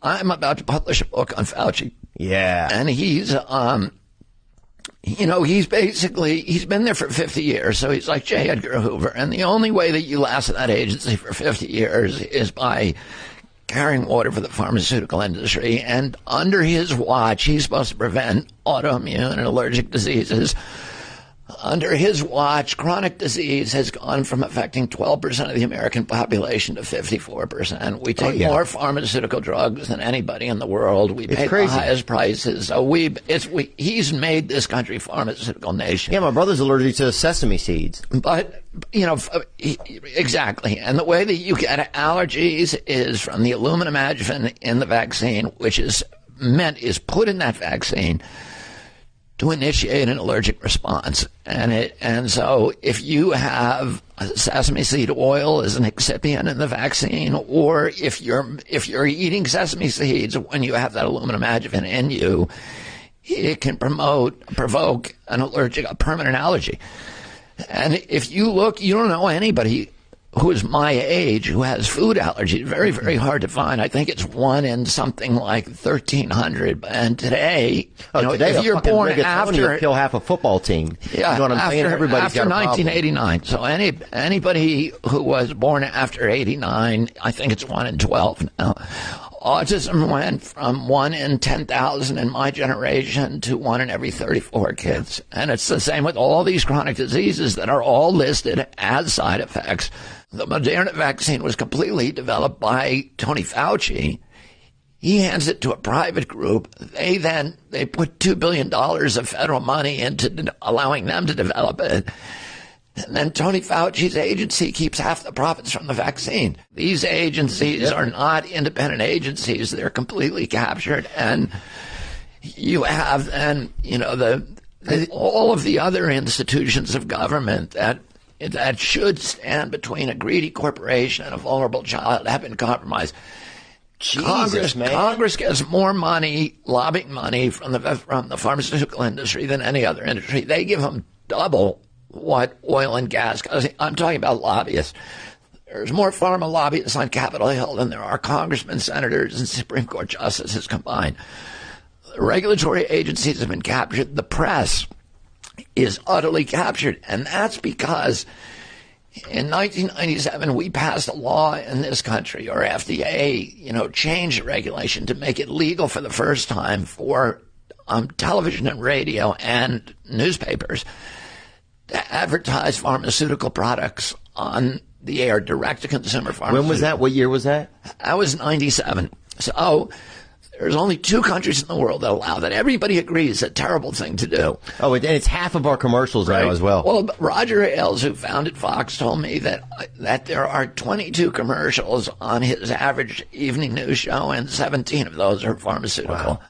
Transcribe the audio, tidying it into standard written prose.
I'm about to publish a book on Fauci. Yeah. And he's he's been there for 50 years, so he's like J. Edgar Hoover. And the only way that you last in that agency for 50 years is by carrying water for the pharmaceutical industry. And under his watch, he's supposed to prevent autoimmune and allergic diseases. Under his watch, chronic disease has gone from affecting 12% of the American population to 54%. We take more pharmaceutical drugs than anybody in the world. We pay the highest prices. So he's made this country a pharmaceutical nation. Yeah, my brother's allergic to sesame seeds. But, exactly. And the way that you get allergies is from the aluminum adjuvant in the vaccine, which is put in that vaccine to initiate an allergic response. And so if you have sesame seed oil as an excipient in the vaccine, or if you're eating sesame seeds when you have that aluminum adjuvant in you, it can provoke a permanent allergy. And if you look, you don't know anybody who is my age who has food allergies. Very, very hard to find. I think it's 1 in something like 1,300. And today, today if you're born after, kill half a football team. Yeah, you know what I'm saying? Everybody's after got a 1989. So anybody who was born after 89, I think it's 1 in 12 now. Autism went from 1 in 10,000 in my generation to 1 in every 34 kids. And it's the same with all these chronic diseases that are all listed as side effects. The Moderna vaccine was completely developed by Tony Fauci. He hands it to a private group. They put $2 billion of federal money into allowing them to develop it. And then Tony Fauci's agency keeps half the profits from the vaccine. These agencies are not independent agencies. They're completely captured. And you have then, all of the other institutions of government that should stand between a greedy corporation and a vulnerable child have been compromised. Congress gets more money, lobbying money from the pharmaceutical industry than any other industry. They give them double what oil and gas. I'm talking about lobbyists. There's more pharma lobbyists on Capitol Hill than there are congressmen, senators, and Supreme Court justices combined. The regulatory agencies have been captured. The press is utterly captured. And that's because in 1997, we passed a law in this country, or FDA, changed the regulation to make it legal for the first time for television and radio and newspapers to advertise pharmaceutical products on the air, direct-to-consumer pharmaceuticals. When was that? What year was that? That was 97. So there's only 2 countries in the world that allow that. Everybody agrees it's a terrible thing to do. Oh, and it's half of our commercials now as well. Well, Roger Ailes, who founded Fox, told me that there are 22 commercials on his average evening news show, and 17 of those are pharmaceutical. Wow.